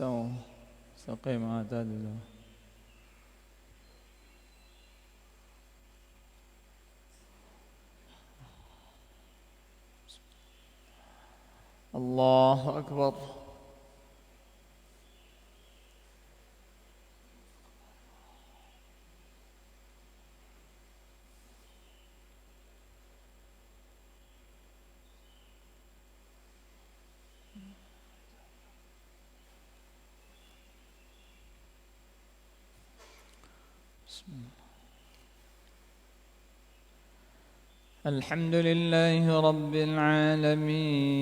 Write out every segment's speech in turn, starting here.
استووا استقيم اعتدلوا. الله أكبر. بسم الله. الحمد لله رب العالمين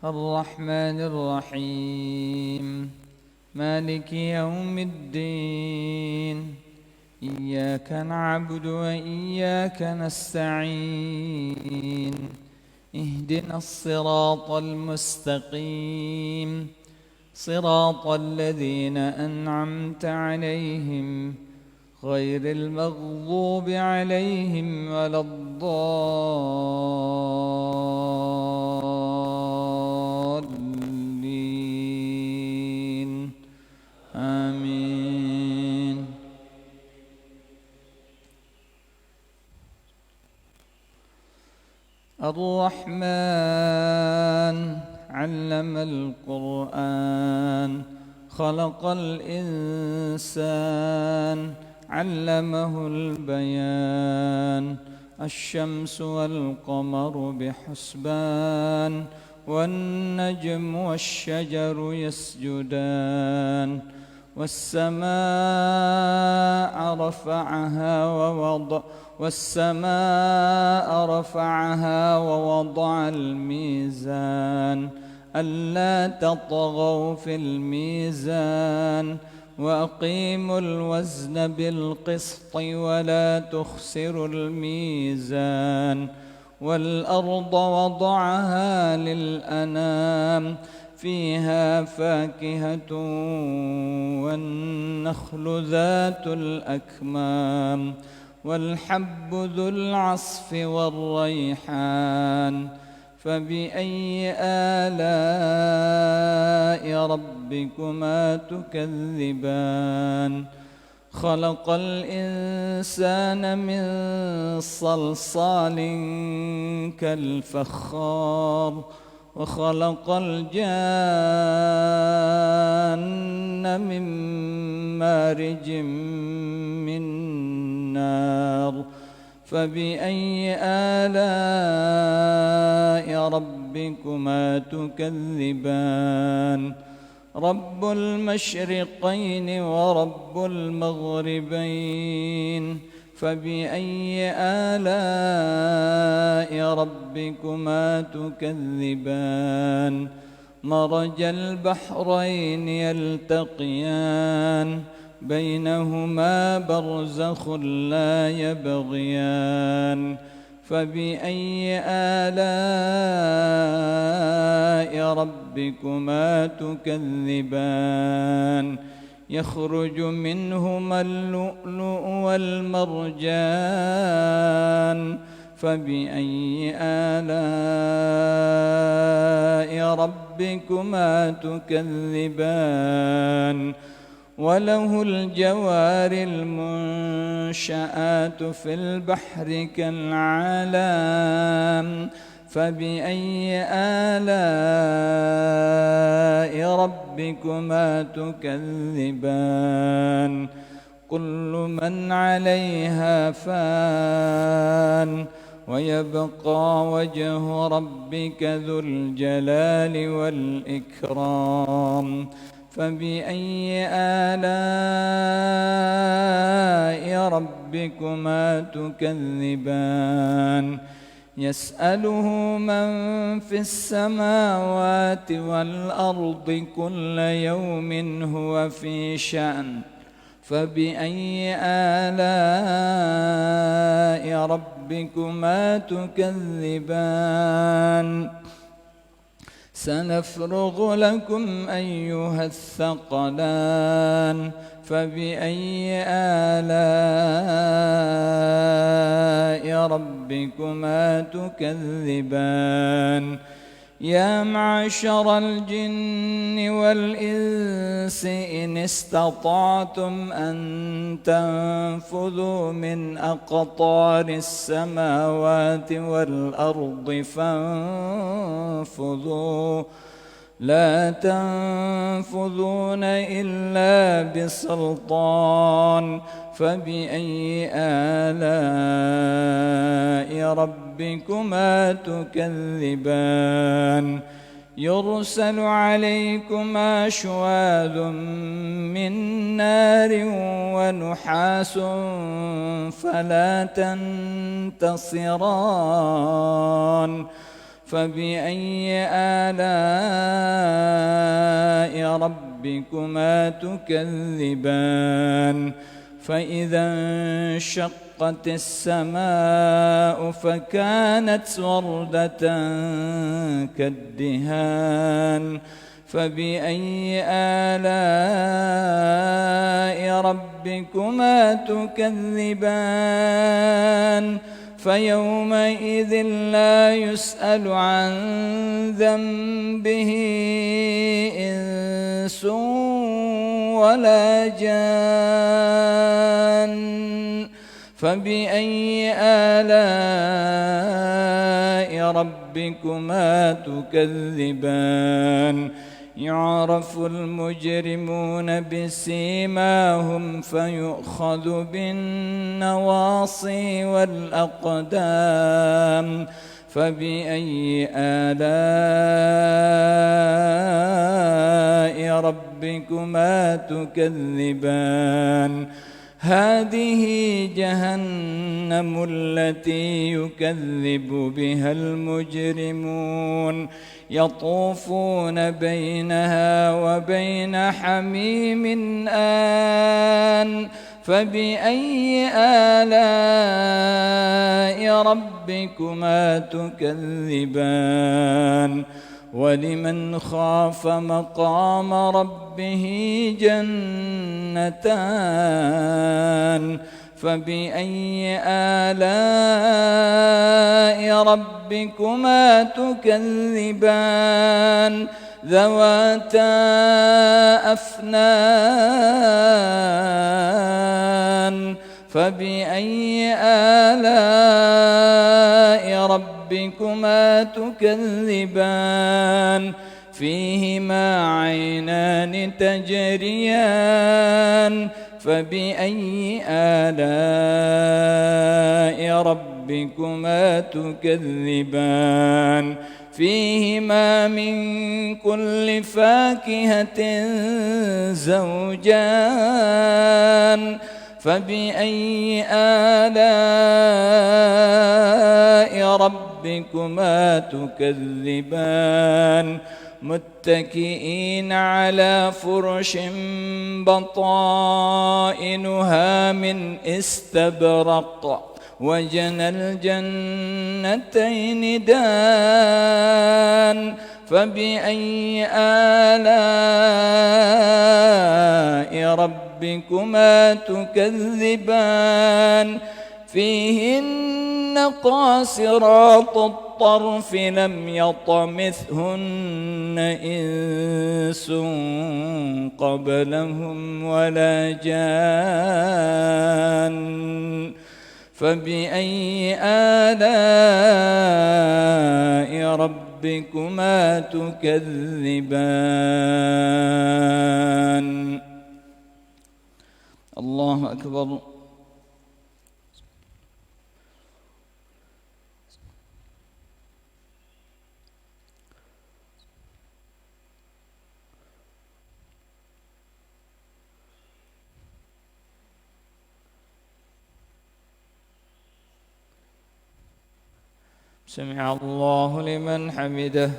الرحمن الرحيم مالك يوم الدين إياك نعبد وإياك نستعين اهدنا الصراط المستقيم صراط الذين أنعمت عليهم غير المغضوب عليهم ولا الضالين آمين. الرحمن علم القرآن خلق الإنسان علمه البيان الشمس والقمر بحسبان والنجم والشجر يسجدان والسماء رفعها ووضع الميزان ألا تطغوا في الميزان وأقيموا الوزن بالقسط ولا تخسروا الميزان والأرض وضعها للأنام فيها فاكهة والنخل ذات الأكمام والحب ذو العصف والريحان فبأي آلاء ربكما تكذبان خلق الإنسان من صلصال كالفخار وخلق الجان من مارج من نار فبأي آلاء ربكما تكذبان رب المشرقين ورب المغربين فبأي آلاء ربكما تكذبان مرج البحرين يلتقيان بينهما برزخ لا يبغيان فبأي آلاء ربكما تكذبان يخرج منهما اللؤلؤ والمرجان فبأي آلاء ربكما تكذبان وله الجوار المنشآت في البحر كالأعلام فبأي آلاء ربكما تكذبان كل من عليها فان ويبقى وجه ربك ذو الجلال والإكرام فبأي آلاء ربكما تكذبان يسأله من في السماوات والأرض كل يوم هو في شأن فبأي آلاء ربكما تكذبان سنفرغ لكم أيها الثقلان فبأي آلاء ربكما تكذبان يا معشر الجن والإنس إن استطعتم أن تنفذوا من أقطار السماوات والأرض فانفذوا لا تنفذون إلا بسلطان فبأي آلاء ربكما تكذبان يرسل عليكما شواذ من نار ونحاس فلا تنتصران فبأي آلاء ربكما تكذبان فإذا انشقت السماء فكانت وردة كالدهان فبأي آلاء ربكما تكذبان فيومئذ لا يسأل عن ذنبه إنس ولا جان فبأي آلاء ربكما تكذبان يعرف المجرمون بسيماهم فيؤخذ بالنواصي والأقدام فبأي آلاء ربكما تكذبان هذه جهنم التي يكذب بها المجرمون يطوفون بينها وبين حميم آن فبأي آلاء ربكما تكذبان ولمن خاف مقام ربه جنتان فبأي آلاء ربكما تكذبان ذواتا أفنان فبأي آلاء ربكما تكذبان فيهما عينان تجريان فبأي آلاء ربكما تكذبان فيهما من كل فاكهة زوجان فبأي آلاء ربكما تكذبان متكئين على فرش بطائنها من استبرق وجنى الجنتين دان فبأي آلاء ربكما تكذبان فيهن قاصرات الطرف لم يطمثهن إنس قبلهم ولا جان فبأي آلاء ربكما تكذبان الله أكبر سمع الله لمن حمده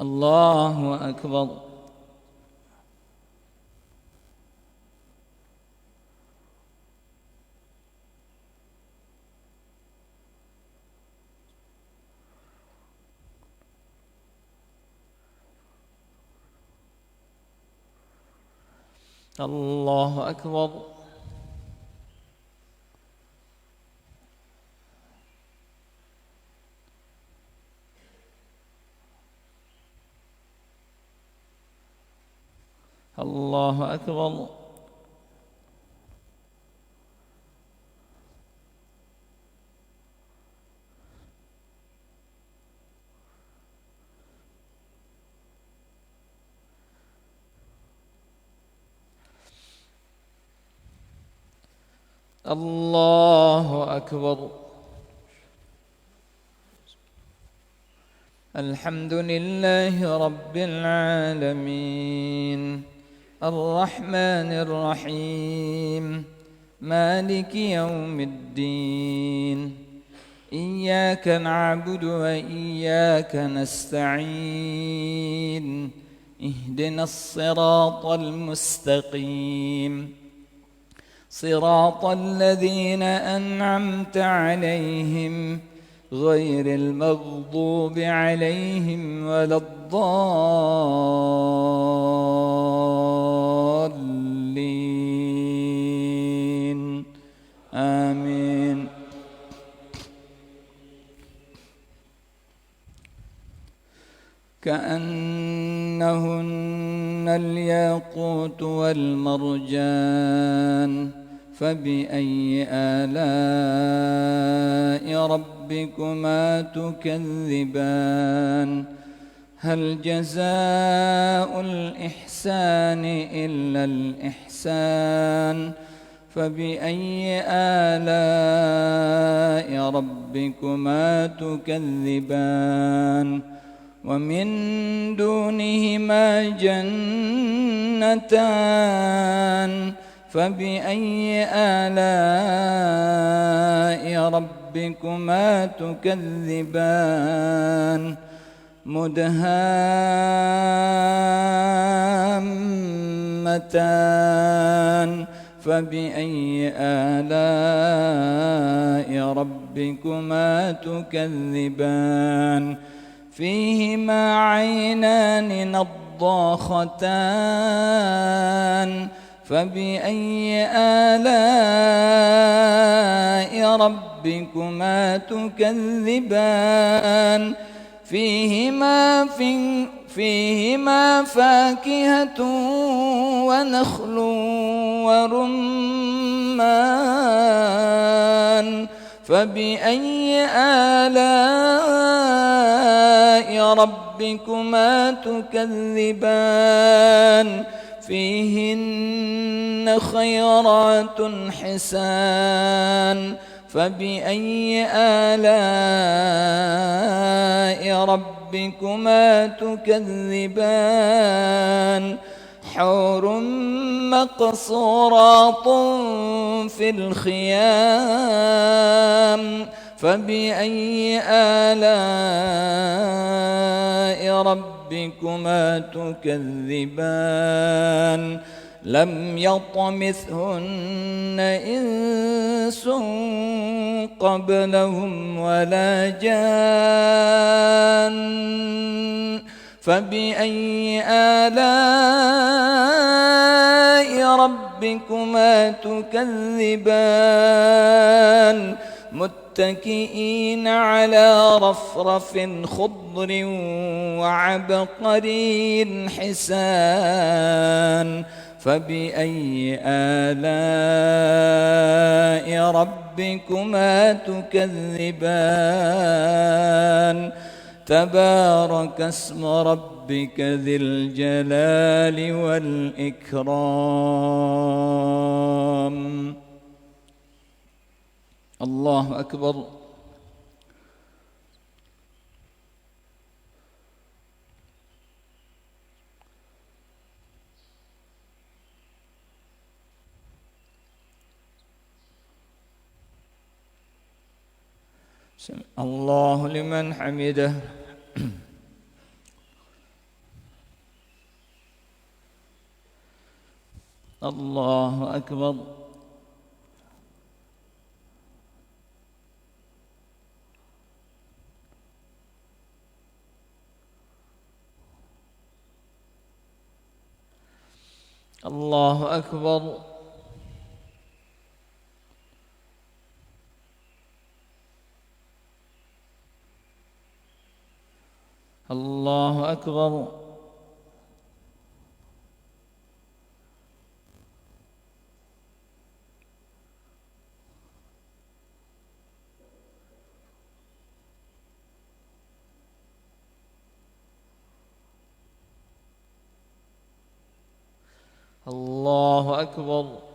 الله أكبر الله أكبر. الله أكبر. الله أكبر. الحمد لله رب العالمين الرحمن الرحيم مالك يوم الدين إياك نعبد وإياك نستعين اهدنا الصراط المستقيم صراط الذين أنعمت عليهم غير المغضوب عليهم ولا الضالين آمين. كأنهن الياقوت والمرجان فبأي آلاء ربكما تكذبان هل جزاء الإحسان إلا الإحسان فبأي آلاء ربكما تكذبان ومن دونهما جنتان فبأي آلاء ربكما تكذبان مدهامتان فبأي آلاء ربكما تكذبان فيهما عينان نضاختان فبأي آلاء ربكما تكذبان فيهما فاكهة ونخل ورمان فبأي آلاء ربكما تكذبان فيهن خيرات حسان فبأي آلاء ربكما تكذبان حور مقصورات في الخيام فبأي آلاء ربكما تكذبان لم يطمثهن إنس قبلهم ولا جان فبأي آلاء ربكما تكذبان متكئين على رفرف خضر وعبقري حسان فبأي آلاء ربكما تكذبان تبارك اسم ربك ذي الجلال والإكرام. الله أكبر. الله لمن حمده. الله أكبر. الله أكبر. الله أكبر. الله أكبر.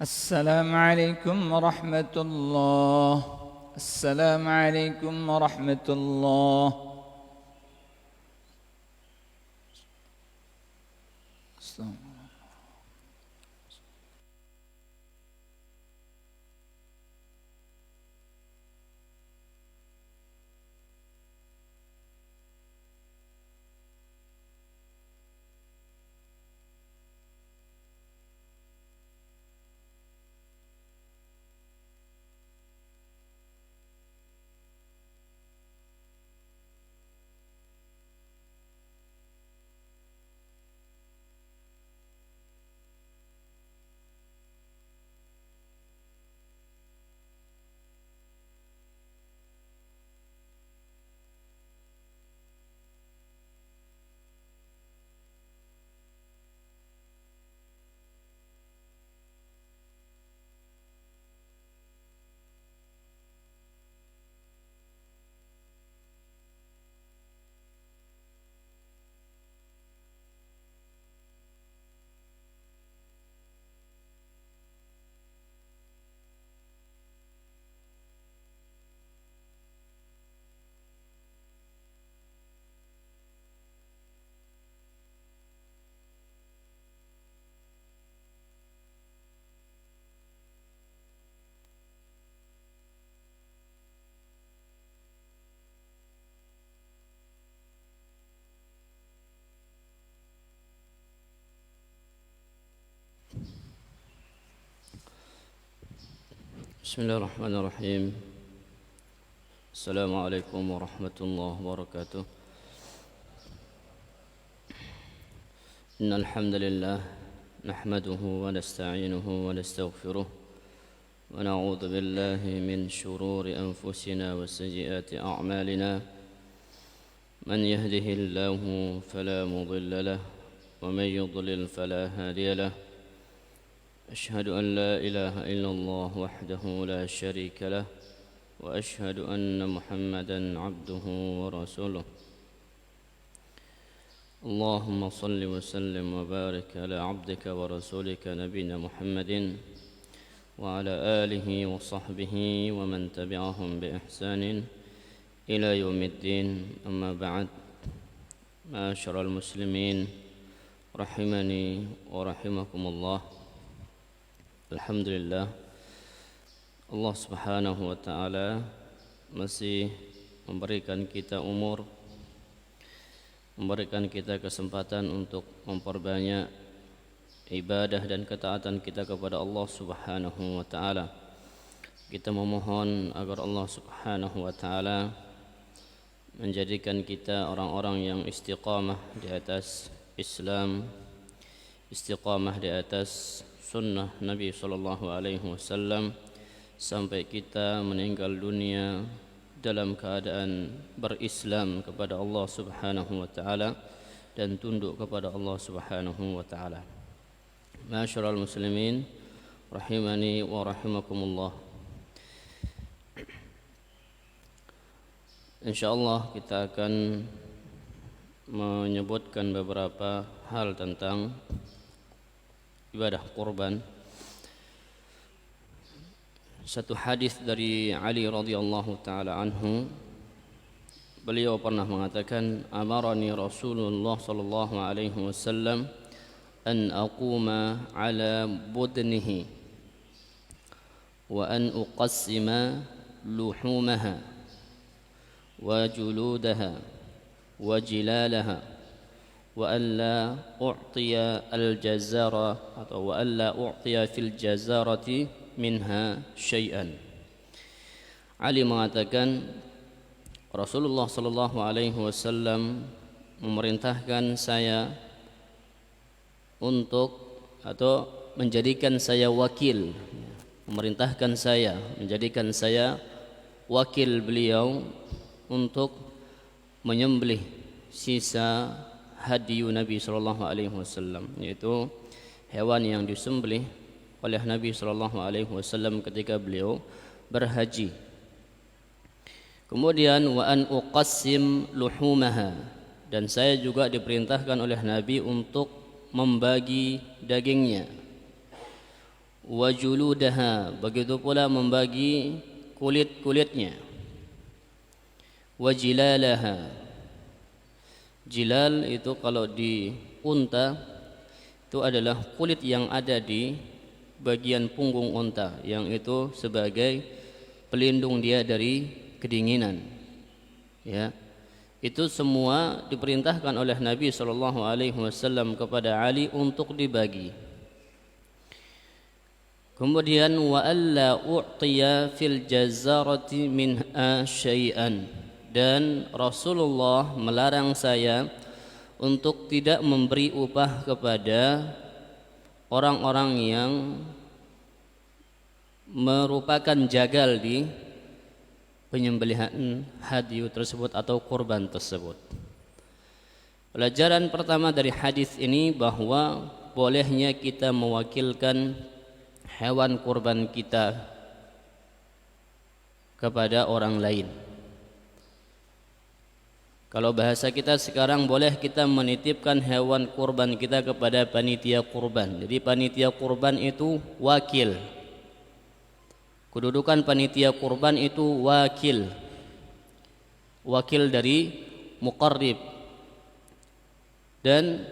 السلام عليكم ورحمة الله. السلام عليكم ورحمة الله. بسم الله الرحمن الرحيم. السلام عليكم ورحمة الله وبركاته. إن الحمد لله نحمده ونستعينه ونستغفره ونعوذ بالله من شرور أنفسنا وسيئات أعمالنا. من يهده الله فلا مضل له ومن يضلل فلا هادي له. أشهد أن لا إله إلا الله وحده لا شريك له وأشهد أن محمدًا عبده ورسوله. اللهم صل وسلم وبارك على عبدك ورسولك نبينا محمد وعلى آله وصحبه ومن تبعهم بإحسان إلى يوم الدين. أما بعد، معاشر المسلمين رحمني ورحمكم الله. Alhamdulillah, Allah Subhanahu wa ta'ala masih memberikan kita umur, memberikan kita kesempatan untuk memperbanyak ibadah dan ketaatan kita kepada Allah Subhanahu wa ta'ala. Kita memohon agar Allah Subhanahu wa ta'ala menjadikan kita orang-orang yang istiqamah di atas Islam, istiqamah di atas sunnah Nabi sallallahu alaihi wasallam, sampai kita meninggal dunia dalam keadaan berislam kepada Allah Subhanahu wa taala dan tunduk kepada Allah Subhanahu wa taala. Ma'asyiral muslimin rahimani wa rahimakumullah. Insyaallah kita akan menyebutkan beberapa hal tentang ibadah kurban. Satu hadis dari Ali radhiyallahu taala anhu, beliau pernah mengatakan, amarani Rasulullah sallallahu alaihi wasallam an aquma ala budnihi wa an uqassima luhumaha wa juludaha wa jilalaha wa an la u'tiya al-jazara atau wa an la u'tiya fil jazarati minha syai'an. Ali mengatakan Rasulullah sallallahu alaihi wasallam memerintahkan saya untuk atau menjadikan saya wakil, menjadikan saya wakil beliau untuk menyembelih sisa hadiyu Nabi sallallahu alaihi wasallam, yaitu hewan yang disembelih oleh Nabi sallallahu alaihi wasallam ketika beliau berhaji. Kemudian wa an uqassim luhumaha, dan saya juga diperintahkan oleh Nabi untuk membagi dagingnya. Wa juludaha, begitu pula membagi kulit-kulitnya. Wa jilalaha, jilal itu kalau di unta itu adalah kulit yang ada di bagian punggung unta, yang itu sebagai pelindung dia dari kedinginan. Ya, itu semua diperintahkan oleh Nabi sallallahu alaihi wasallam kepada Ali untuk dibagi. Kemudian wa alla u'tiya fil jazarati minha syai'an, dan Rasulullah melarang saya untuk tidak memberi upah kepada orang-orang yang merupakan jagal di penyembelihan hadiyu tersebut atau kurban tersebut. Pelajaran pertama dari hadis ini bahwa bolehnya kita mewakilkan hewan kurban kita kepada orang lain. Kalau bahasa kita sekarang, boleh kita menitipkan hewan kurban kita kepada panitia kurban. Jadi panitia kurban itu wakil. Kedudukan panitia kurban itu wakil. Wakil dari muqarrib. Dan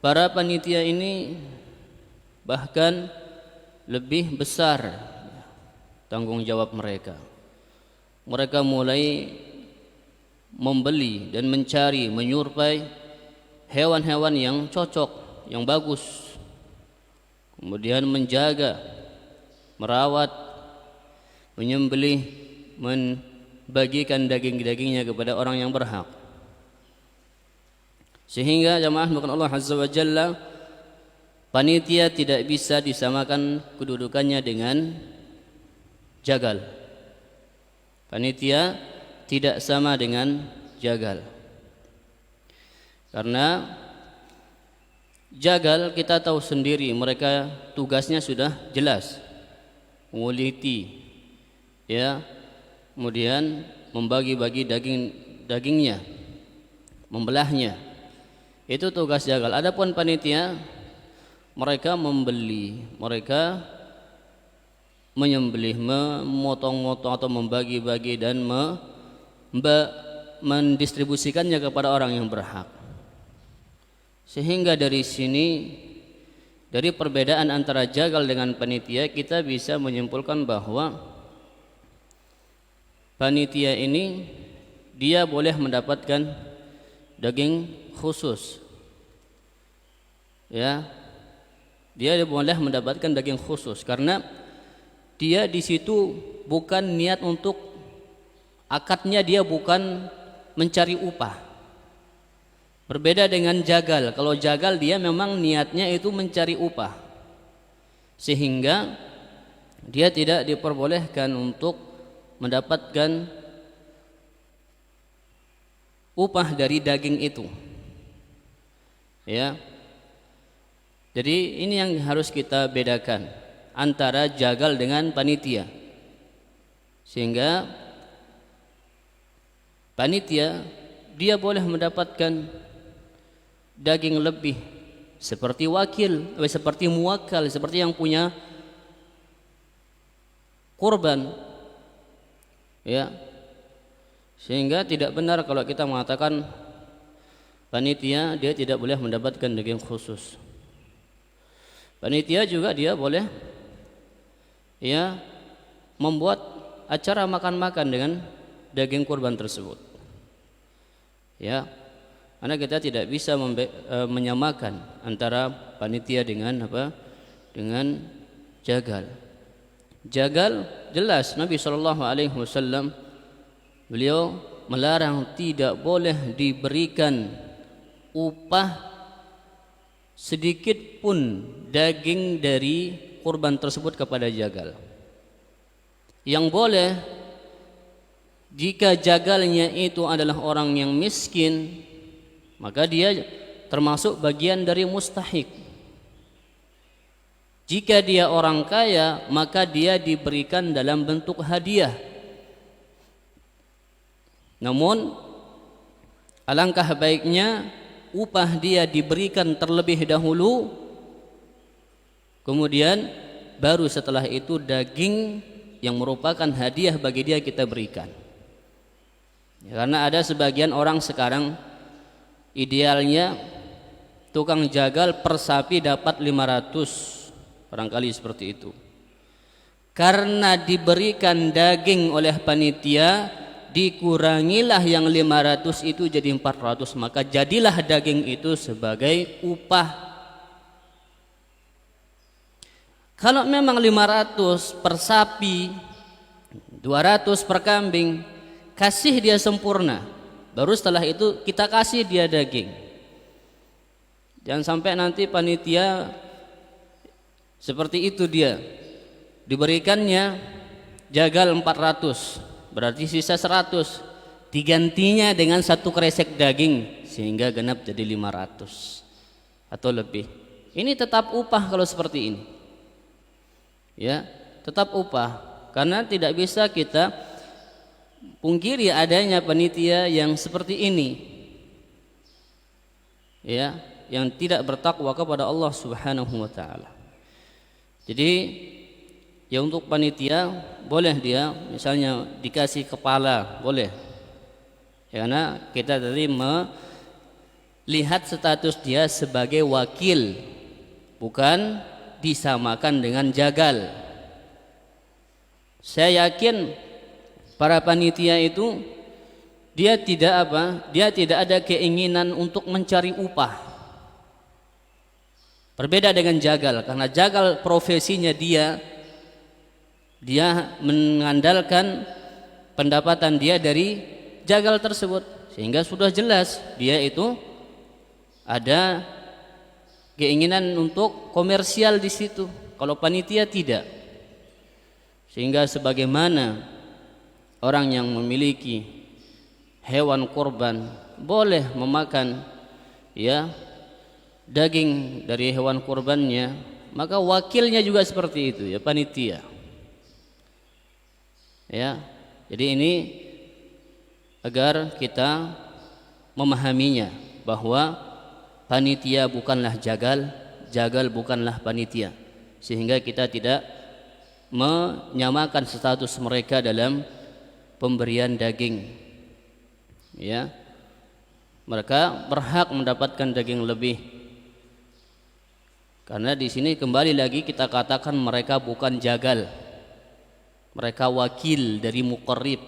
para panitia ini bahkan lebih besar tanggung jawab mereka. Mereka mulai membeli dan mencari, menyurpai hewan-hewan yang cocok, yang bagus, kemudian menjaga, merawat, menyembelih, membagikan daging-dagingnya kepada orang yang berhak. Sehingga jamaah bukan Allah Azza wa Jalla, panitia tidak bisa disamakan kedudukannya dengan jagal. Panitia tidak sama dengan jagal, karena jagal kita tahu sendiri, mereka tugasnya sudah jelas, menguliti, ya, kemudian membagi-bagi dagingnya, membelahnya, itu tugas jagal. Adapun panitia, mereka membeli, mereka menyembelih, memotong-motong atau membagi-bagi dan mendistribusikannya kepada orang yang berhak. Sehingga dari sini, dari perbedaan antara jagal dengan panitia, kita bisa menyimpulkan bahwa panitia ini dia boleh mendapatkan daging khusus. Ya, dia boleh mendapatkan daging khusus karena dia di situ bukan niat untuk, akadnya dia bukan mencari upah. Berbeda dengan jagal. Kalau jagal dia memang niatnya itu mencari upah. Sehingga dia tidak diperbolehkan untuk mendapatkan upah dari daging itu. Ya. Jadi ini yang harus kita bedakan antara jagal dengan panitia. Sehingga panitia dia boleh mendapatkan daging lebih seperti wakil, seperti muwakkal, seperti yang punya kurban. Ya. Sehingga tidak benar kalau kita mengatakan panitia dia tidak boleh mendapatkan daging khusus. Panitia juga dia boleh ya membuat acara makan-makan dengan daging kurban tersebut. Ya. Karena kita tidak bisa menyamakan antara panitia dengan apa? Dengan jagal. Jagal jelas Nabi SAW beliau melarang tidak boleh diberikan upah sedikit pun daging dari kurban tersebut kepada jagal. Yang boleh jika jagalnya itu adalah orang yang miskin, maka dia termasuk bagian dari mustahik. Jika dia orang kaya, maka dia diberikan dalam bentuk hadiah. Namun alangkah baiknya upah dia diberikan terlebih dahulu, kemudian baru setelah itu daging yang merupakan hadiah bagi dia kita berikan. Ya, karena ada sebagian orang sekarang idealnya tukang jagal per sapi dapat 500, barangkali seperti itu. Karena diberikan daging oleh panitia, dikurangilah yang 500 itu jadi 400, maka jadilah daging itu sebagai upah. Kalau memang 500 per sapi, 200 per kambing, kasih dia sempurna, baru setelah itu kita kasih dia daging. Jangan sampai nanti panitia seperti itu, dia diberikannya jagal 400, berarti sisa 100, digantinya dengan satu kresek daging sehingga genap jadi 500 atau lebih. Ini tetap upah kalau seperti ini. Ya, tetap upah, karena tidak bisa kita pungkiri adanya panitia yang seperti ini. Ya, yang tidak bertakwa kepada Allah Subhanahu wa taala. Jadi ya untuk panitia boleh dia misalnya dikasih kepala, boleh. Ya, karena kita tadi melihat status dia sebagai wakil, bukan disamakan dengan jagal. Saya yakin para panitia itu dia tidak ada keinginan untuk mencari upah. Berbeda dengan jagal, karena jagal profesinya dia mengandalkan pendapatan dia dari jagal tersebut, sehingga sudah jelas dia itu ada keinginan untuk komersial di situ. Kalau panitia tidak. Sehingga sebagaimana orang yang memiliki hewan kurban boleh memakan ya daging dari hewan kurbannya, maka wakilnya juga seperti itu ya, panitia. Ya, jadi ini agar kita memahaminya bahwa panitia bukanlah jagal, jagal bukanlah panitia, sehingga kita tidak menyamakan status mereka dalam pemberian daging. Ya, mereka berhak mendapatkan daging lebih, karena di sini kembali lagi kita katakan mereka bukan jagal, mereka wakil dari muqarrib.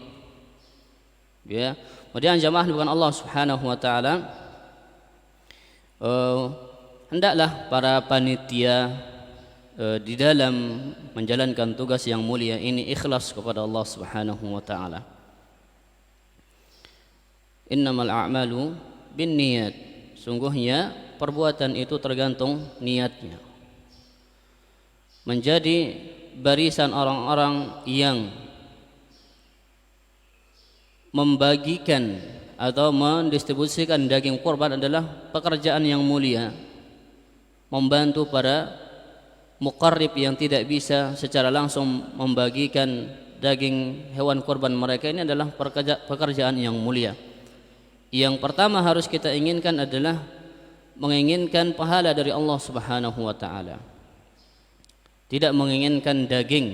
Ya, kemudian jamaah bukan Allah Subhanahu wa taala, hendaklah para panitia di dalam menjalankan tugas yang mulia ini ikhlas kepada Allah Subhanahu wa taala. Innamal a'malu binniyat, sungguhnya perbuatan itu tergantung niatnya. Menjadi barisan orang-orang yang membagikan atau mendistribusikan daging kurban adalah pekerjaan yang mulia, membantu para muqarrib yang tidak bisa secara langsung membagikan daging hewan kurban mereka. Ini adalah pekerjaan yang mulia. Yang pertama harus kita inginkan adalah menginginkan pahala dari Allah Subhanahu wa taala. Tidak menginginkan daging,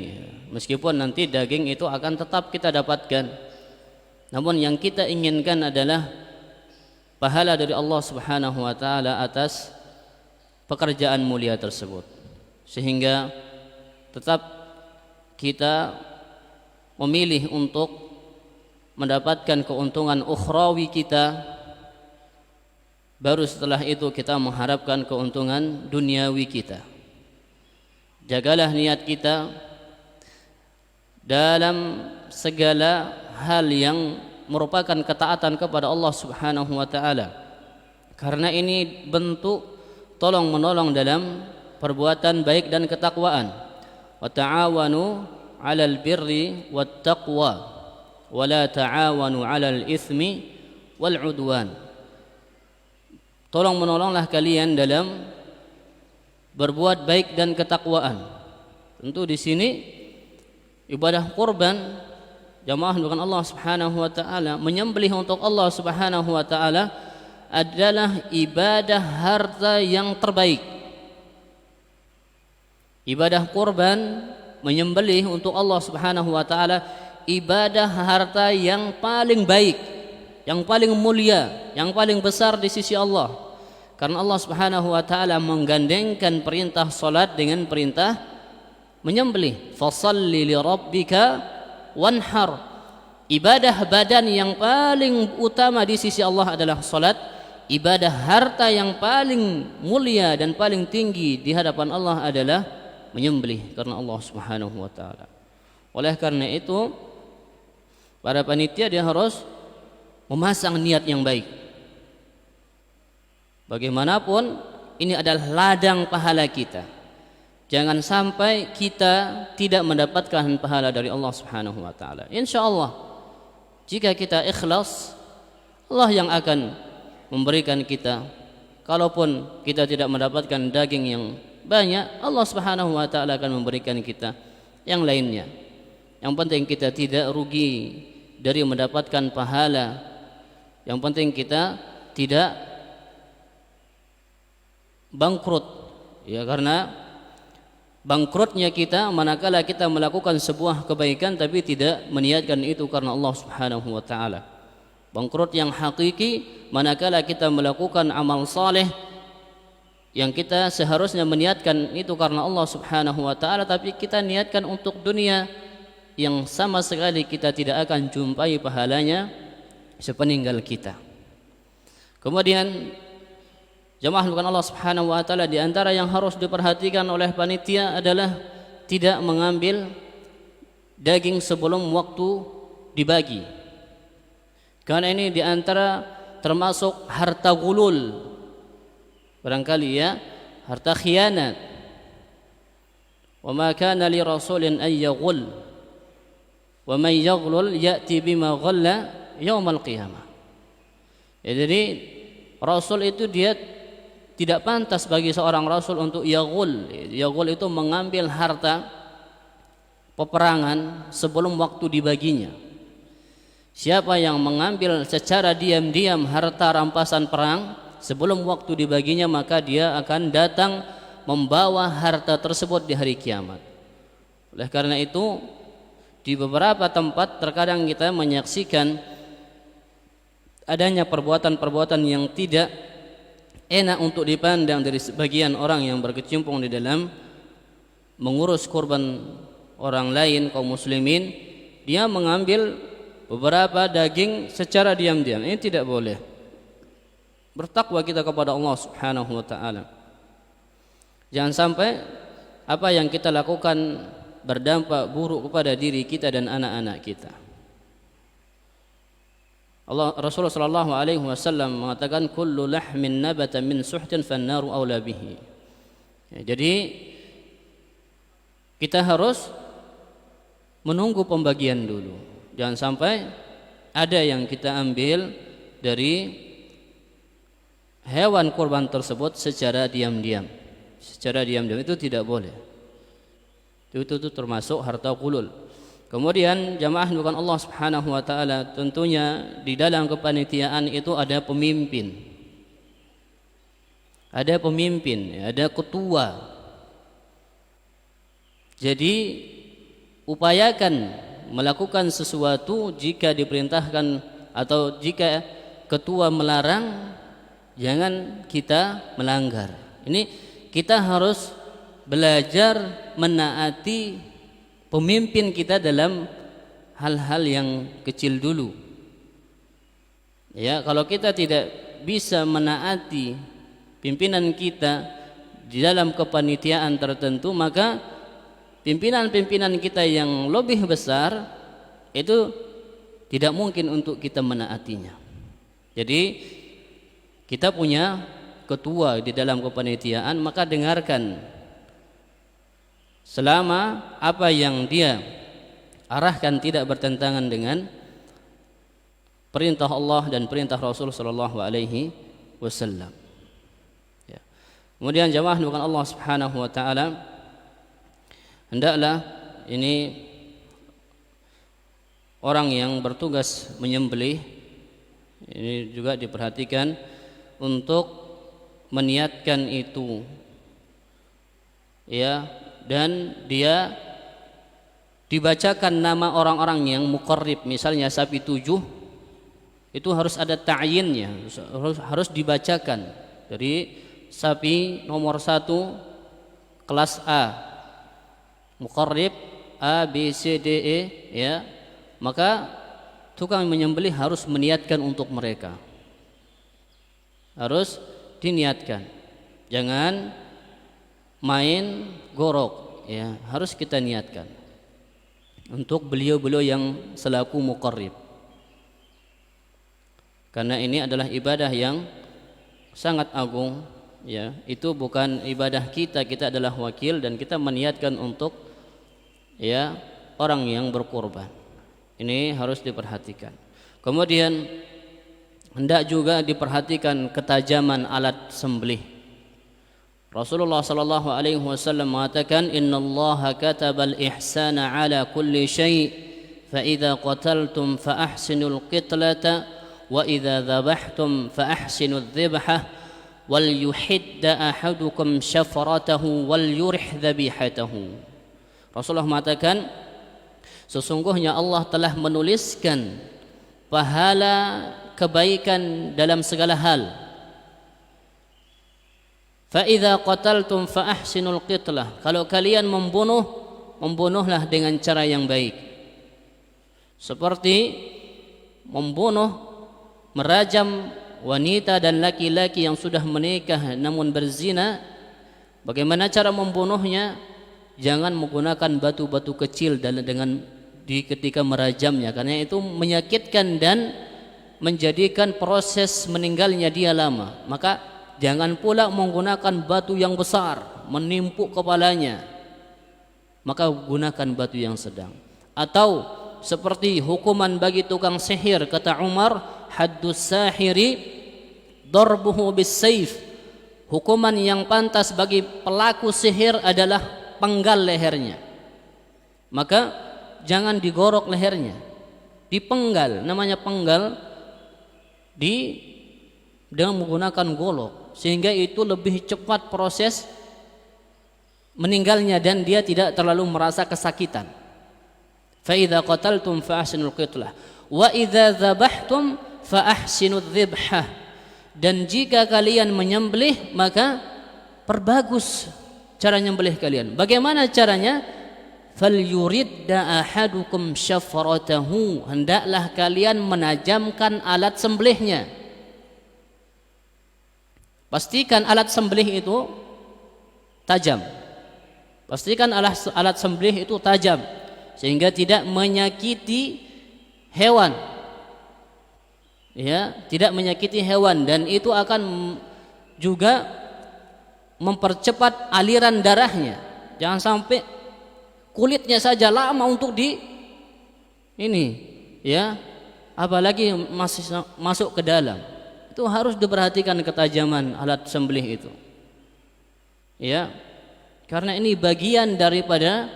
meskipun nanti daging itu akan tetap kita dapatkan. Namun yang kita inginkan adalah pahala dari Allah Subhanahu wa taala atas pekerjaan mulia tersebut. Sehingga tetap kita memilih untuk mendapatkan keuntungan ukhrawi kita, baru setelah itu kita mengharapkan keuntungan duniawi kita. Jagalah niat kita dalam segala hal yang merupakan ketaatan kepada Allah Subhanahu wa taala, karena ini bentuk tolong menolong dalam perbuatan baik dan ketakwaan. Wa ta'awanu 'alal birri wat taqwa wa la ta'awanu 'alal itsmi wal 'udwan. Tolong menolonglah kalian dalam berbuat baik dan ketakwaan. Tentu di sini ibadah kurban jamaah dengan Allah Subhanahu wa taala, menyembelih untuk Allah Subhanahu wa taala adalah ibadah harta yang terbaik. Ibadah kurban menyembelih untuk Allah Subhanahu wa taala ibadah harta yang paling baik, yang paling mulia, yang paling besar di sisi Allah. Karena Allah Subhanahu wa taala menggandengkan perintah salat dengan perintah menyembelih. Fashalli li rabbika wanhar. Ibadah badan yang paling utama di sisi Allah adalah salat. Ibadah harta yang paling mulia dan paling tinggi di hadapan Allah adalah menyembelih karena Allah Subhanahu wa taala. Oleh karena itu para panitia dia harus memasang niat yang baik. Bagaimanapun ini adalah ladang pahala kita. Jangan sampai kita tidak mendapatkan pahala dari Allah Subhanahu wa taala. Insyaallah jika kita ikhlas, Allah yang akan memberikan kita. Kalaupun kita tidak mendapatkan daging yang banyak, Allah Subhanahu wa taala akan memberikan kita yang lainnya. Yang penting kita tidak rugi dari mendapatkan pahala. Yang penting kita tidak bangkrut. Ya, karena bangkrutnya kita manakala kita melakukan sebuah kebaikan tapi tidak meniatkan itu karena Allah Subhanahu wa taala. Bangkrut yang hakiki manakala kita melakukan amal saleh yang kita seharusnya meniatkan itu karena Allah Subhanahu wa taala, tapi kita niatkan untuk dunia yang sama sekali kita tidak akan jumpai pahalanya sepeninggal kita. Kemudian jamaah bukan Allah Subhanahu wa taala, di antara yang harus diperhatikan oleh panitia adalah tidak mengambil daging sebelum waktu dibagi. Karena ini di antara termasuk harta gulul. Barangkali ya, harta khianat. Wa ma kana li rasulin ay yaghul wa man yaghlul ya'ti bima ghalla yaumal qiyamah. Ya, jadi rasul itu dia tidak pantas bagi seorang rasul untuk yaghul. Yaghul itu mengambil harta peperangan sebelum waktu dibaginya. Siapa yang mengambil secara diam-diam harta rampasan perang sebelum waktu dibaginya, maka dia akan datang membawa harta tersebut di hari kiamat. Oleh karena itu di beberapa tempat terkadang kita menyaksikan adanya perbuatan-perbuatan yang tidak enak untuk dipandang dari sebagian orang yang berkecimpung di dalam mengurus kurban orang lain, kaum muslimin. Dia mengambil beberapa daging secara diam-diam. Ini tidak boleh. Bertakwa kita kepada Allah Subhanahu wa taala. Jangan sampai apa yang kita lakukan berdampak buruk kepada diri kita dan anak-anak kita. Rasulullah sallallahu alaihi wasallam mengatakan kullu lahmin nabata min suhtin fan naru aula bihi. Ya, jadi kita harus menunggu pembagian dulu. Jangan sampai ada yang kita ambil dari hewan kurban tersebut secara diam-diam. Secara diam-diam itu tidak boleh. Itu termasuk harta qulul. Kemudian jamaah bukan Allah Subhanahu wa taala, tentunya di dalam kepanitiaan itu ada pemimpin. Ada pemimpin, ada ketua. Jadi upayakan melakukan sesuatu jika diperintahkan atau jika ketua melarang, jangan kita melanggar. Ini kita harus belajar menaati pemimpin kita dalam hal-hal yang kecil dulu. Ya, kalau kita tidak bisa menaati pimpinan kita di dalam kepanitiaan tertentu, maka pimpinan-pimpinan kita yang lebih besar itu tidak mungkin untuk kita menaatinya. Jadi kita punya ketua di dalam kepanitiaan, maka dengarkan selama apa yang dia arahkan tidak bertentangan dengan perintah Allah dan perintah Rasul sallallahu alaihi wasallam. Ya. Kemudian jamaah bukan Allah Subhanahu wa taala, hendaklah ini orang yang bertugas menyembelih ini juga diperhatikan untuk meniatkan itu, ya, dan dia dibacakan nama orang-orang yang muqarrib. Misalnya sapi 7 itu harus ada ta'yinnya, harus dibacakan dari sapi nomor 1 kelas A, muqarrib A B C D E, ya, maka tukang menyembelih harus meniatkan untuk mereka, harus diniatkan, jangan main gorok, ya, harus kita niatkan untuk beliau-beliau yang selaku muqarrib, karena ini adalah ibadah yang sangat agung, ya. Itu bukan ibadah kita, kita adalah wakil dan kita meniatkan untuk, ya, orang yang berkorban. Ini harus diperhatikan. Kemudian hendak juga diperhatikan ketajaman alat sembelih. Rasulullah sallallahu alaihi wasallam mengatakan, innallaha katabal ihsana ala kulli syai' fa idza qataltum fa ahsinul qitlata wa idza dhabhtum fa ahsinudz dzibhah wal yuhidda ahadukum syafratahu wal yurih dzabihatahu. Rasulullah mengatakan, sesungguhnya Allah telah menuliskan pahala kebaikan dalam segala hal. Fa idza qataltum fa ahsinul qitlah. Kalau kalian membunuh, membunuhlah dengan cara yang baik. Seperti membunuh, merajam wanita dan laki-laki yang sudah menikah namun berzina. Bagaimana cara membunuhnya? Jangan menggunakan batu-batu kecil ketika merajamnya, karena itu menyakitkan dan menjadikan proses meninggalnya dia lama. Maka jangan pula menggunakan batu yang besar menimpuk kepalanya, maka gunakan batu yang sedang. Atau seperti hukuman bagi tukang sihir, kata Umar, haddus sahiri darbuhu bis saif. Hukuman yang pantas bagi pelaku sihir adalah penggal lehernya. Maka jangan digorok lehernya, dipenggal. Namanya penggal dengan menggunakan golok, sehingga itu lebih cepat proses meninggalnya dan dia tidak terlalu merasa kesakitan. Fa idza qataltum fa ahsinul qitlah wa idza dzabhtum fa ahsinudz dzibhah. Dan jika kalian menyembelih, maka perbagus cara nyembelih kalian. Bagaimana caranya? Falyuridda ahadukum syafratahu. Hendaklah kalian menajamkan alat sembelihnya. Pastikan alat sembelih itu tajam. Pastikan alat sembelih itu tajam sehingga tidak menyakiti hewan. Ya, tidak menyakiti hewan, dan itu akan juga mempercepat aliran darahnya. Jangan sampai kulitnya saja lama untuk di ini ya, apalagi masuk ke dalam. Itu harus diperhatikan ketajaman alat sembelih itu. Ya. Karena ini bagian daripada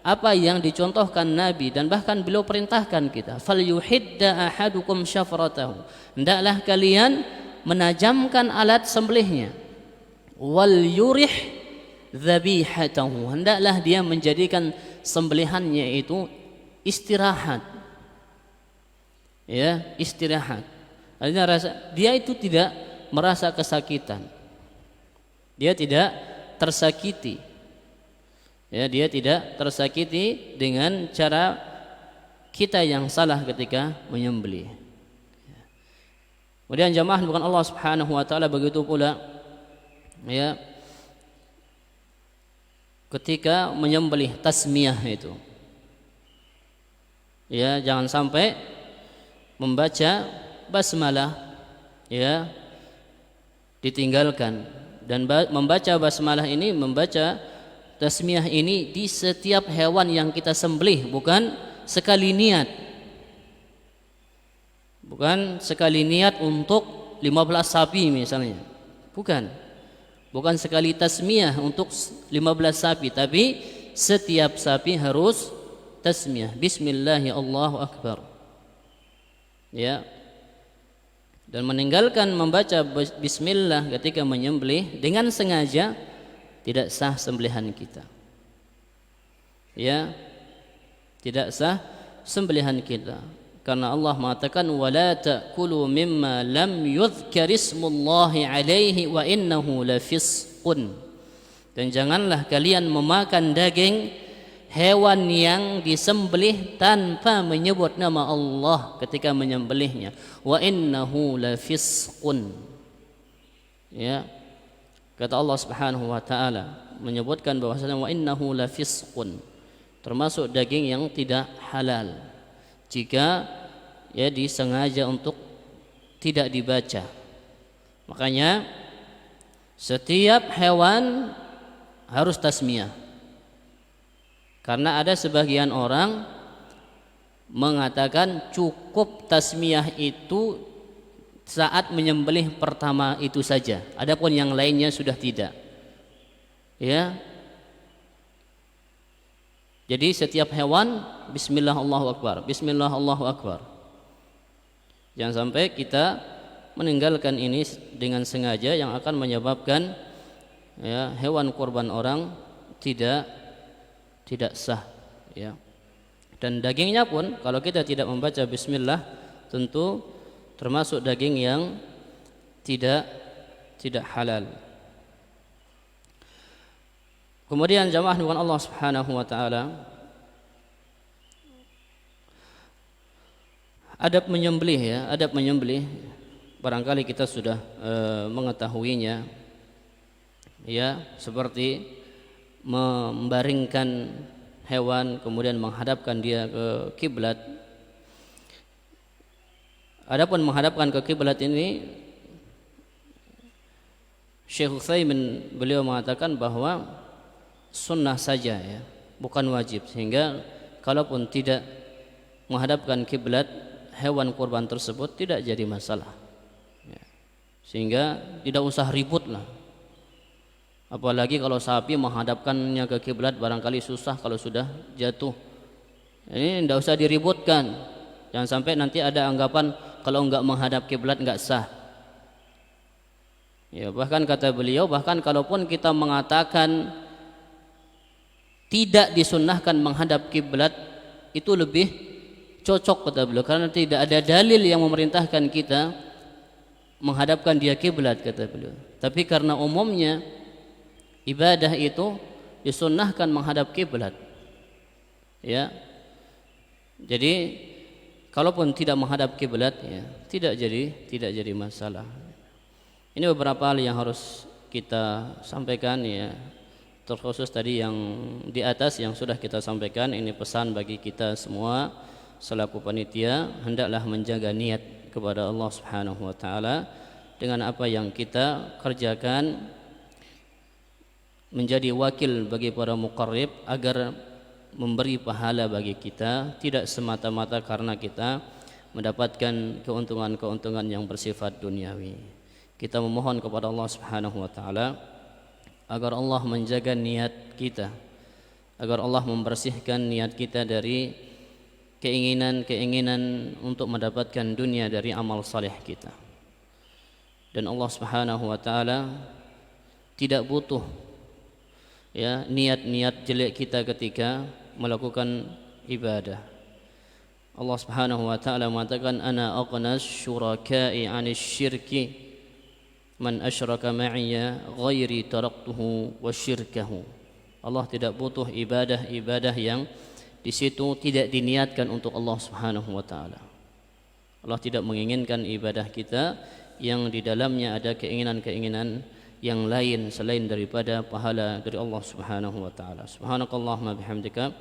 apa yang dicontohkan Nabi dan bahkan beliau perintahkan kita, falyuhidda ahadukum syafratahu. Hendaklah kalian menajamkan alat sembelihnya. Wal yurih dzabihatahu. Hendaklah dia menjadikan sembelihannya itu istirahat. Ya, istirahat. Artinya dia itu tidak merasa kesakitan. Dia tidak tersakiti. Ya, dia tidak tersakiti dengan cara kita yang salah ketika menyembelih. Kemudian jamaah bukan Allah Subhanahu wa taala begitu pula ya, ketika menyembelih tasmiyah itu. Ya, jangan sampai membaca basmalah ya ditinggalkan, dan membaca basmalah ini, membaca tasmiyah ini di setiap hewan yang kita sembelih, bukan sekali niat. Bukan sekali niat untuk 15 sapi misalnya. Bukan sekali tasmiyah untuk 15 sapi, tapi setiap sapi harus tasmiyah. Bismillah, Allahu akbar. Ya. Dan meninggalkan membaca bismillah ketika menyembelih dengan sengaja tidak sah sembelihan kita. Ya. Tidak sah sembelihan kita. Karena Allah mengatakan wala ta'kulu mimma lam yuzkar ismullahi alaihi wa innahu lafisqun. Dan janganlah kalian memakan daging hewan yang disembelih tanpa menyebut nama Allah ketika menyembelihnya. Wa innahu lafisqun. Ya. Kata Allah Subhanahu wa taala menyebutkan bahwasanya wa innahu lafisqun, termasuk daging yang tidak halal jika ya disengaja untuk tidak dibaca. Makanya setiap hewan harus tasmiyah. Karena ada sebagian orang mengatakan cukup tasmiyah itu saat menyembelih pertama itu saja, adapun yang lainnya sudah tidak. Ya. Jadi setiap hewan bismillah Allahu akbar, bismillah Allahu akbar. Jangan sampai kita meninggalkan ini dengan sengaja yang akan menyebabkan ya hewan kurban orang tidak sah ya. Dan dagingnya pun kalau kita tidak membaca bismillah tentu termasuk daging yang tidak halal. Kemudian jamaah dengan Allah Subhanahu wa taala, adab menyembelih ya, adab menyembelih barangkali kita sudah mengetahuinya ya, seperti membaringkan hewan kemudian menghadapkan dia ke kiblat. Adapun menghadapkan ke kiblat ini Syekh Utsaimin beliau mengatakan bahwa sunnah saja ya, bukan wajib, sehingga kalaupun tidak menghadapkan kiblat hewan kurban tersebut tidak jadi masalah ya. Sehingga tidak usah ribut lah, apalagi kalau sapi menghadapkannya ke kiblat barangkali susah kalau sudah jatuh. Ini tidak usah diributkan, jangan sampai nanti ada anggapan kalau enggak menghadap kiblat enggak sah ya. Bahkan kata beliau, bahkan kalaupun kita mengatakan tidak disunnahkan menghadap kiblat, itu lebih cocok kata beliau, karena tidak ada dalil yang memerintahkan kita menghadapkan dia kiblat kata beliau. Tapi karena umumnya ibadah itu disunnahkan menghadap kiblat ya. Jadi kalaupun tidak menghadap kiblat ya tidak jadi masalah. Ini beberapa hal yang harus kita sampaikan ya, terkhusus tadi yang di atas yang sudah kita sampaikan. Ini pesan bagi kita semua selaku panitia, hendaklah menjaga niat kepada Allah Subhanahu wa taala dengan apa yang kita kerjakan, menjadi wakil bagi para muqarrib agar memberi pahala bagi kita, tidak semata-mata karena kita mendapatkan keuntungan-keuntungan yang bersifat duniawi. Kita memohon kepada Allah Subhanahu wa taala agar Allah menjaga niat kita, agar Allah membersihkan niat kita dari keinginan-keinginan untuk mendapatkan dunia dari amal saleh kita. Dan Allah Subhanahu wa taala tidak butuh niat-niat jelek kita ketika melakukan ibadah. Allah Subhanahu wa taala mengatakan ana aqnas syuraka'i 'anil syirki man asyraka ma'iya ghairi taraktuhu wa syirkahu. Allah tidak butuh ibadah-ibadah yang di situ tidak diniatkan untuk Allah Subhanahu wa taala. Allah tidak menginginkan ibadah kita yang di dalamnya ada keinginan-keinginan yang lain selain daripada pahala dari Allah Subhanahu wa taala. Subhanakallahumma bihamdika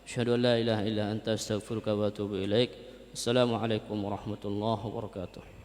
asyhadu an la ilaha illa anta astaghfiruka wa atubu ilaik. Assalamualaikum warahmatullahi wabarakatuh.